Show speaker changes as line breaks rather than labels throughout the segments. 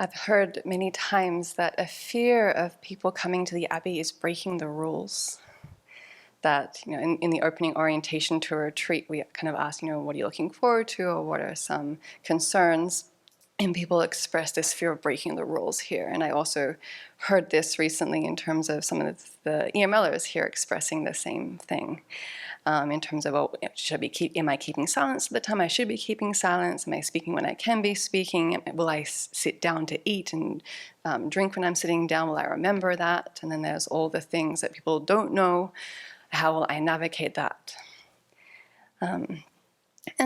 I've heard many times that a fear of people coming to the Abbey is breaking the rules. That, in the opening orientation to a retreat, we kind of ask, what are you looking forward to, or what are some concerns? And people express this fear of breaking the rules here. And I also heard this recently in terms of some of the EMLers here expressing the same thing. In terms of, am I keeping silence at the time I should be keeping silence? Am I speaking when I can be speaking? Will I sit down to eat and drink when I'm sitting down? Will I remember that? And then there's all the things that people don't know. How will I navigate that? And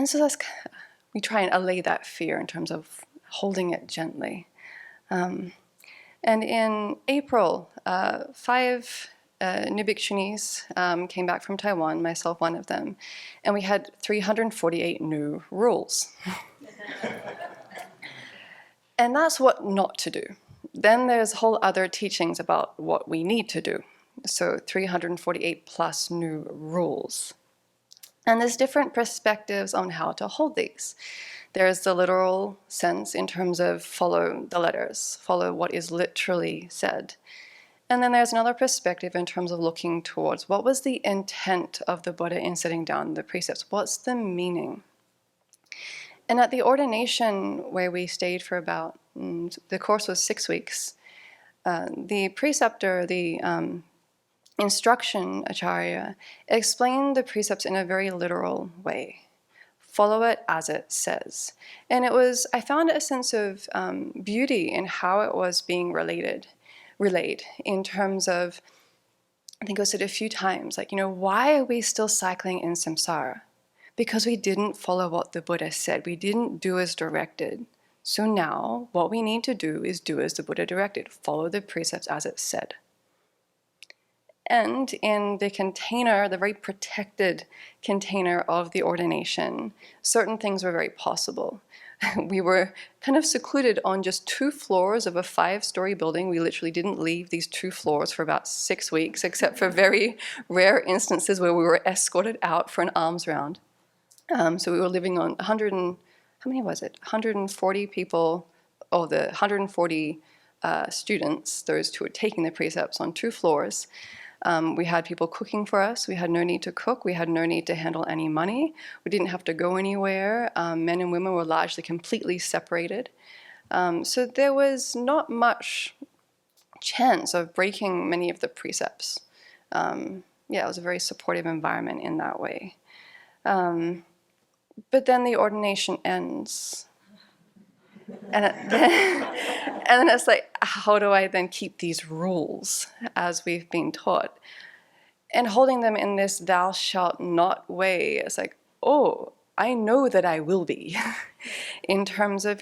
so we try and allay that fear in terms of holding it gently. And in April, 5 new bhikshunis came back from Taiwan, myself one of them, and we had 348 new rules. And that's what not to do. Then there's whole other teachings about what we need to do. So 348 plus new rules. And there's different perspectives on how to hold these. There's the literal sense in terms of follow the letters, follow what is literally said. And then there's another perspective in terms of looking towards what was the intent of the Buddha in setting down the precepts? What's the meaning? And at the ordination where we stayed for about, the course was 6 weeks, the preceptor, the instruction acharya, explained the precepts in a very literal way. Follow it as it says. And I found a sense of beauty in how it was being relayed in terms of, I think it was said a few times, why are we still cycling in samsara? Because we didn't follow what the Buddha said. We didn't do as directed. So now what we need to do is do as the Buddha directed. Follow the precepts as it said. And in the container, the very protected container of the ordination, certain things were very possible. We were kind of secluded on just 2 floors of a 5-story building. We literally didn't leave these 2 floors for about 6 weeks, except for very rare instances where we were escorted out for an alms round. So we were living on 140 people, or the 140 students, those who were taking the precepts, on 2 floors. We had people cooking for us. We had no need to cook. We had no need to handle any money. We didn't have to go anywhere. Men and women were largely completely separated. So there was not much chance of breaking many of the precepts. It was a very supportive environment in that way. But then the ordination ends. And then it's like, how do I then keep these rules as we've been taught? And holding them in this thou shalt not way, it's like, oh, I know that I will be. In terms of,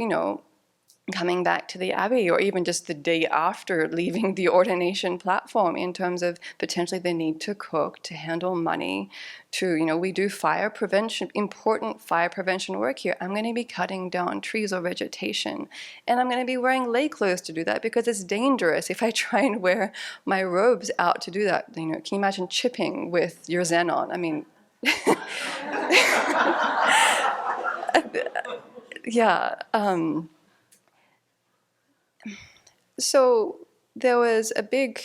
coming back to the Abbey, or even just the day after leaving the ordination platform, in terms of potentially the need to cook, to handle money, to, we do fire prevention, important fire prevention work here. I'm going to be cutting down trees or vegetation, and I'm going to be wearing lay clothes to do that because it's dangerous if I try and wear my robes out to do that. Can you imagine chipping with your Zen on? I mean, yeah. So there was a big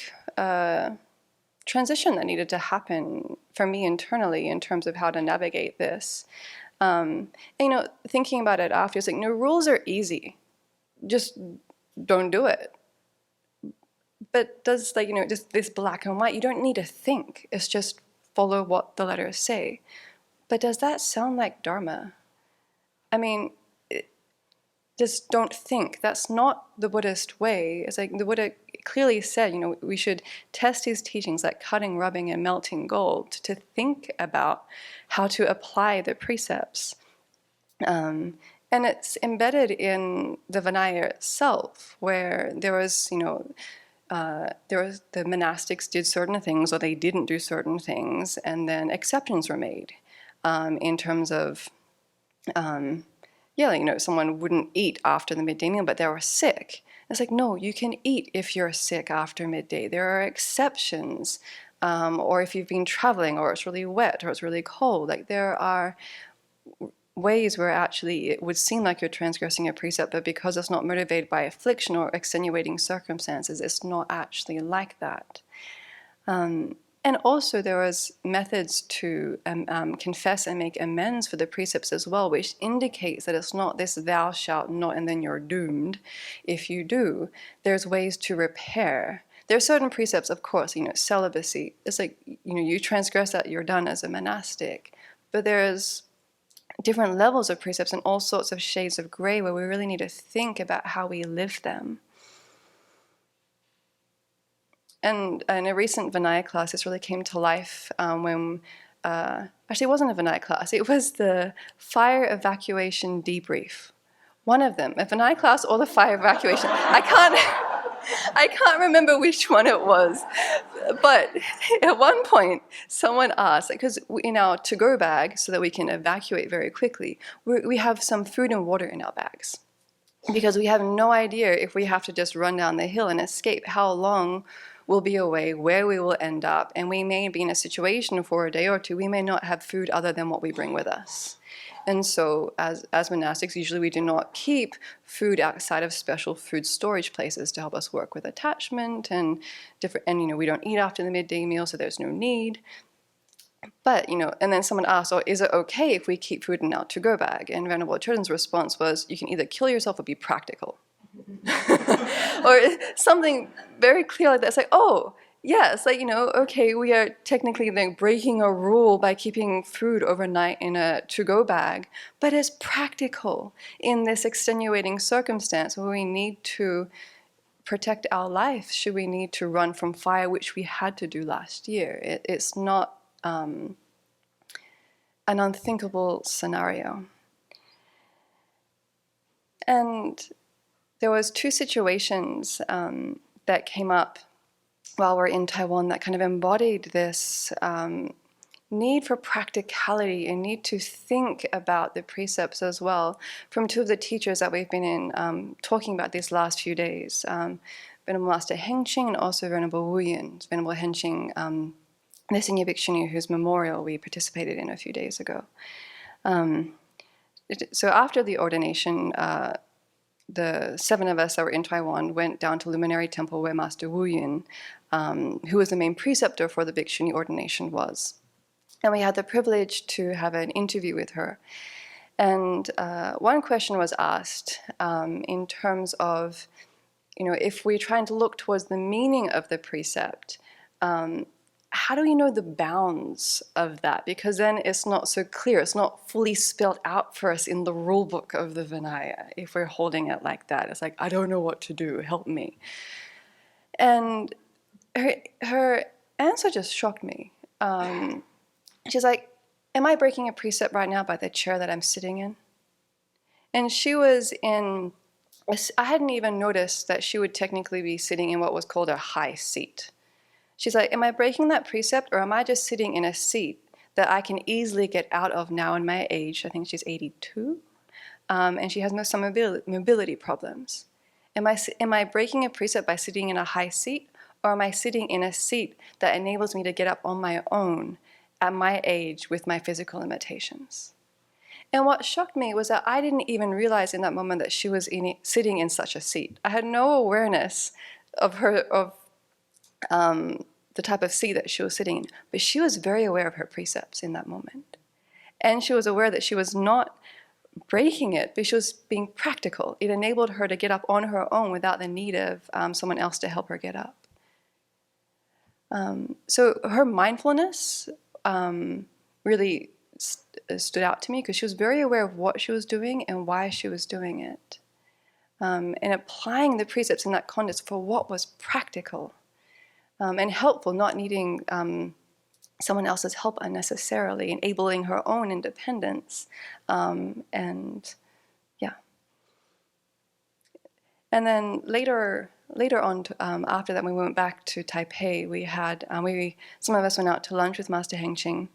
transition that needed to happen for me internally in terms of how to navigate this. And, thinking about it after, it's like, no, rules are easy. Just don't do it. But does, just this black and white, you don't need to think. It's just follow what the letters say. But does that sound like Dharma? I mean, just don't think. That's not the Buddhist way. It's like the Buddha clearly said, we should test his teachings like cutting, rubbing, and melting gold to think about how to apply the precepts. And it's embedded in the Vinaya itself, where there was the monastics did certain things or they didn't do certain things, and then exceptions were made in terms of someone wouldn't eat after the midday meal, but they were sick. It's like, no, you can eat if you're sick after midday. There are exceptions. Or if you've been traveling, or it's really wet, or it's really cold. There are ways where actually it would seem like you're transgressing a precept, but because it's not motivated by affliction or extenuating circumstances, it's not actually like that. And also there was methods to confess and make amends for the precepts as well, which indicates that it's not this thou shalt not and then you're doomed if you do. There's ways to repair. There are certain precepts, of course, celibacy. It's like, you transgress that, you're done as a monastic. But there's different levels of precepts and all sorts of shades of gray where we really need to think about how we live them. And in a recent Vinaya class, this really came to life when, actually it wasn't a Vinaya class, it was the fire evacuation debrief. One of them, a Vinaya class or the fire evacuation. I can't remember which one it was. But at one point, someone asked, because in our to-go bag, so that we can evacuate very quickly, we have some food and water in our bags. Because we have no idea if we have to just run down the hill and escape, how long we'll be away, where we will end up, and we may be in a situation for a day or two, we may not have food other than what we bring with us. And so as monastics, usually we do not keep food outside of special food storage places to help us work with attachment and we don't eat after the midday meal, so there's no need. But, and then someone asked, is it okay if we keep food in our to-go bag? And Venerable Chödrön's response was, you can either kill yourself or be practical. Or something very clear like that. It's like, yes, okay, we are technically breaking a rule by keeping food overnight in a to-go bag, but it's practical in this extenuating circumstance where we need to protect our life should we need to run from fire, which we had to do last year. It's not an unthinkable scenario. And there was two situations that came up while we're in Taiwan that kind of embodied this need for practicality and need to think about the precepts as well from two of the teachers that we've been talking about these last few days, Venerable Master Hengqing and also Venerable Wu Yin. Venerable Hengqing, the senior bhikshuni whose memorial we participated in a few days ago. So after the ordination, the 7 of us that were in Taiwan went down to Luminary Temple where Master Wu Yin, who was the main preceptor for the bhikshuni ordination, was. And we had the privilege to have an interview with her. And one question was asked in terms of, if we're trying to look towards the meaning of the precept, how do we know the bounds of that? Because then it's not so clear. It's not fully spelled out for us in the rule book of the Vinaya if we're holding it like that. It's like, I don't know what to do. Help me. And her answer just shocked me. She's like, am I breaking a precept right now by the chair that I'm sitting in? And she was I hadn't even noticed that she would technically be sitting in what was called a high seat. She's like, am I breaking that precept, or am I just sitting in a seat that I can easily get out of now in my age? I think she's 82, and she has some mobility problems. Am I breaking a precept by sitting in a high seat, or am I sitting in a seat that enables me to get up on my own at my age with my physical limitations? And what shocked me was that I didn't even realize in that moment that she was sitting in such a seat. I had no awareness of the type of seat that she was sitting in, but she was very aware of her precepts in that moment. And she was aware that she was not breaking it, but she was being practical. It enabled her to get up on her own without the need of someone else to help her get up. So her mindfulness really stood out to me because she was very aware of what she was doing and why she was doing it. And applying the precepts in that context for what was practical. And helpful, not needing someone else's help unnecessarily, enabling her own independence. And then later on, after that, when we went back to Taipei, we had some of us went out to lunch with Master Hengqing,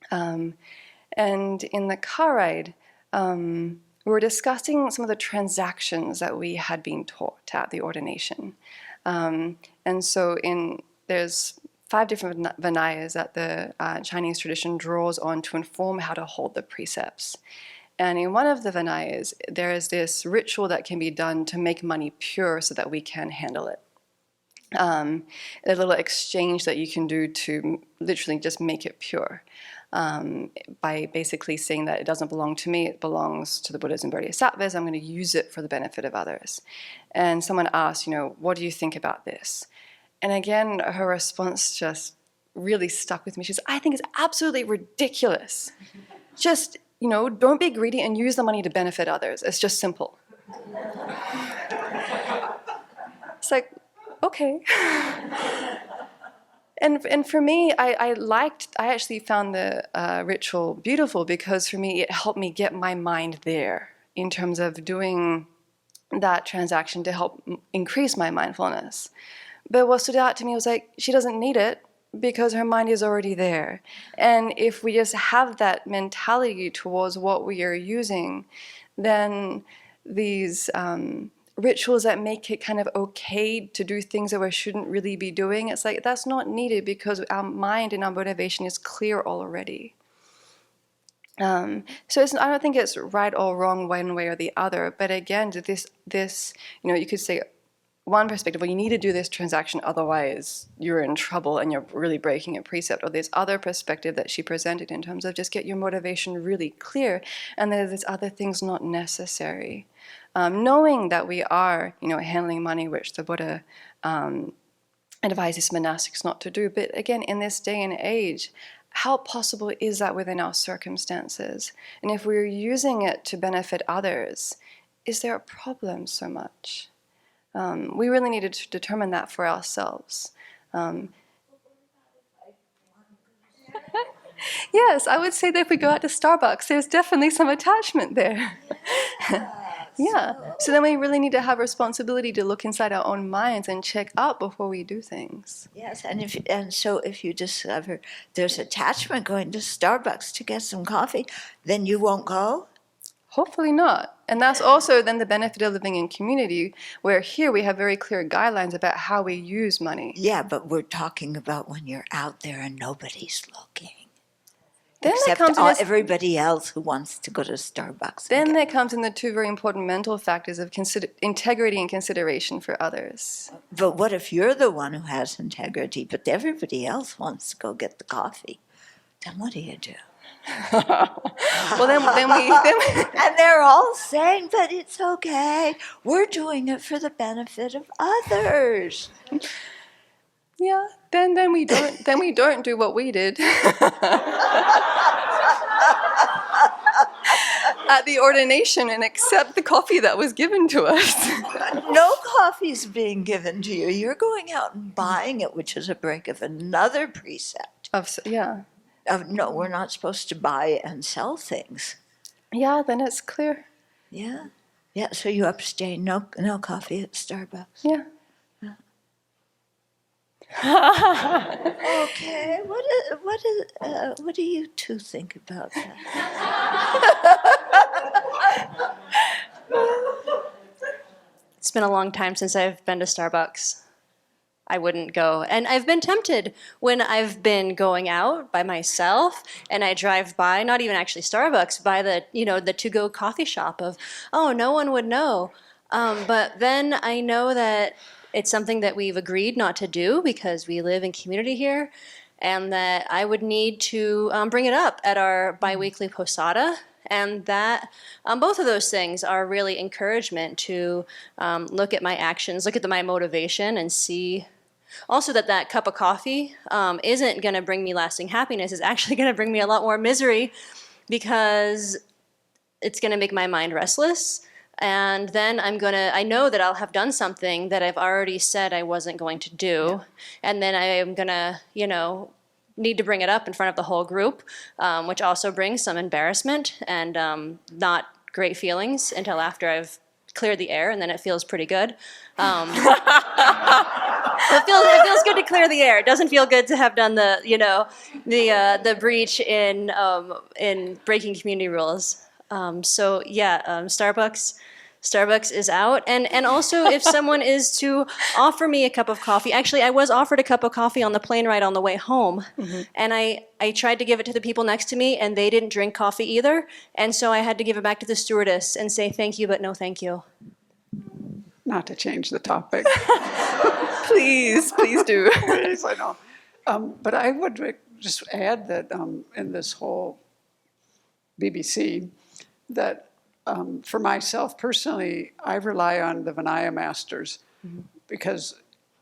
and in the car ride, we were discussing some of the transactions that we had been taught at the ordination. And so there's 5 different Vinayas that the Chinese tradition draws on to inform how to hold the precepts. And in one of the Vinayas, there is this ritual that can be done to make money pure so that we can handle it. A little exchange that you can do to literally just make it pure. By basically saying that it doesn't belong to me, it belongs to the Buddhas and Bodhisattvas, I'm going to use it for the benefit of others. And someone asked, what do you think about this? And again, her response just really stuck with me. She says, I think it's absolutely ridiculous. Just, don't be greedy and use the money to benefit others. It's just simple. It's like, okay. And for me, I actually found the ritual beautiful because for me, it helped me get my mind there in terms of doing that transaction to help increase my mindfulness. But what stood out to me was like, she doesn't need it because her mind is already there. And if we just have that mentality towards what we are using, then these rituals that make it kind of okay to do things that we shouldn't really be doing, it's like that's not needed because our mind and our motivation is clear already. So I don't think it's right or wrong one way or the other, but again, this you could say one perspective, well, you need to do this transaction, otherwise you're in trouble and you're really breaking a precept. Or this other perspective that she presented in terms of just get your motivation really clear, and there's other things not necessary. Knowing that we are, handling money, which the Buddha advises monastics not to do. But again, in this day and age, how possible is that within our circumstances? And if we're using it to benefit others, is there a problem so much? We really need to determine that for ourselves. Yes, I would say that if we go out to Starbucks, there's definitely some attachment there. Yeah. So then we really need to have responsibility to look inside our own minds and check out before we do things.
Yes, so if you discover there's attachment going to Starbucks to get some coffee, then you won't go?
Hopefully not. And that's also then the benefit of living in community, where here we have very clear guidelines about how we use money.
Yeah, but we're talking about when you're out there and nobody's looking.
Then
Except everybody else who wants to go to Starbucks.
Then there comes in the two very important mental factors of integrity and consideration for others.
But what if you're the one who has integrity, but everybody else wants to go get the coffee? Then what do you do?
Well, then we
and they're all saying, but it's okay. We're doing it for the benefit of others.
Yeah, then we don't do what we did at the ordination and accept the coffee that was given to us.
No coffee's being given to you. You're going out and buying it, which is a break of another precept. No, we're not supposed to buy and sell things.
Yeah, then it's clear.
Yeah. Yeah, so you abstain. No coffee at Starbucks.
Yeah.
Okay, what do you two think about that?
It's been a long time since I've been to Starbucks. I wouldn't go. And I've been tempted when I've been going out by myself and I drive by, not even actually Starbucks, by the to-go coffee shop of, oh, no one would know. But then I know that it's something that we've agreed not to do because we live in community here, and that I would need to bring it up at our biweekly posada, and that both of those things are really encouragement to look at my actions, look at my motivation, and see also that cup of coffee isn't going to bring me lasting happiness. It's actually going to bring me a lot more misery because it's going to make my mind restless. And then I know that I'll have done something that I've already said I wasn't going to do. Yeah. And then I am going to, need to bring it up in front of the whole group, which also brings some embarrassment and not great feelings until after I've cleared the air, and then it feels pretty good. It feels good to clear the air. It doesn't feel good to have done the breach in breaking community rules. Starbucks, Starbucks is out. And also if someone is to offer me a cup of coffee, actually I was offered a cup of coffee on the plane ride on the way home. And I tried to give it to the people next to me and they didn't drink coffee either. And so I had to give it back to the stewardess and say thank you, but no thank you.
Not to change the topic.
Please do.
Please, I know. But I would just add that in this whole BBC, that for myself personally, I rely on the Vinaya masters because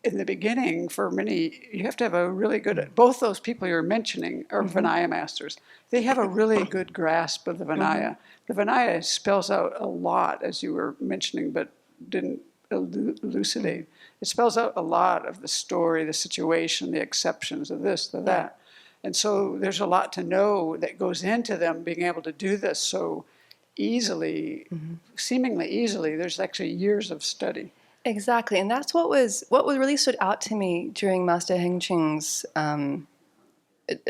in the beginning, for many, you have to have a really good, both those people you're mentioning are Vinaya masters. They have a really good grasp of the Vinaya. The Vinaya spells out a lot, as you were mentioning, but didn't elucidate. It spells out a lot of the story, the situation, the exceptions of this, of that. And so there's a lot to know that goes into them being able to do this so easily, seemingly easily. There's actually years of study.
Exactly, and that's what really stood out to me during Master Heng Ching's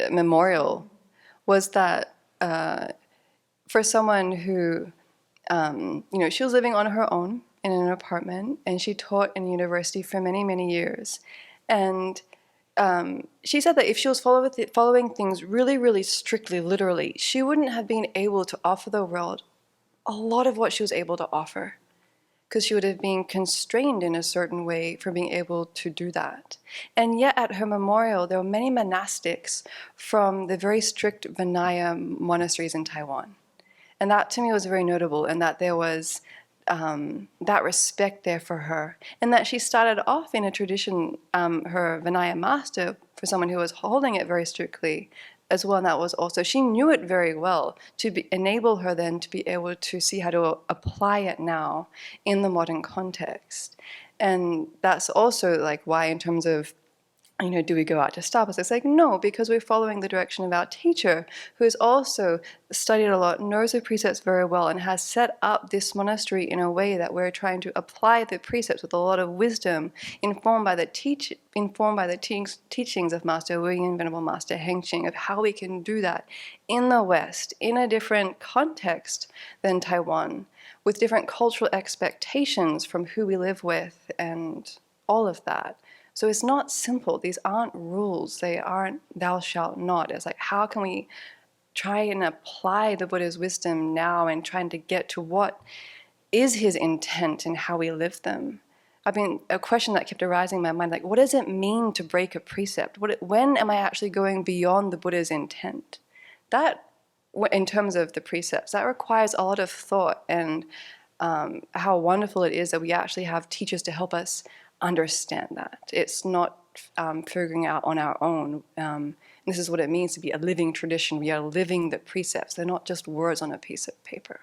memorial, was that for someone who, she was living on her own in an apartment, and she taught in university for many, many years, and she said that if she was following things really, really strictly, literally, she wouldn't have been able to offer the world a lot of what she was able to offer, because she would have been constrained in a certain way for being able to do that. And yet at her memorial, there were many monastics from the very strict Vinaya monasteries in Taiwan. And that to me was very notable, and that there was that respect there for her. And that she started off in a tradition, her Vinaya master, for someone who was holding it very strictly as well, and that was also, she knew it very well to enable her then to be able to see how to apply it now in the modern context. And that's also like why in terms of, do we go out to Starbucks? It's like, no, because we're following the direction of our teacher, who has also studied a lot, knows the precepts very well, and has set up this monastery in a way that we're trying to apply the precepts with a lot of wisdom, informed by the teachings of Master William Venerable Master Heng Ching, of how we can do that in the West, in a different context than Taiwan, with different cultural expectations from who we live with and all of that. So it's not simple. These aren't rules. They aren't thou shalt not. It's like, how can we try and apply the Buddha's wisdom now and trying to get to what is his intent and how we live them? I mean, a question that kept arising in my mind, like, what does it mean to break a precept? When am I actually going beyond the Buddha's intent? That, in terms of the precepts, that requires a lot of thought, and how wonderful it is that we actually have teachers to help us understand that. It's not figuring out on our own. This is what it means to be a living tradition. We are living the precepts. They're not just words on a piece of paper.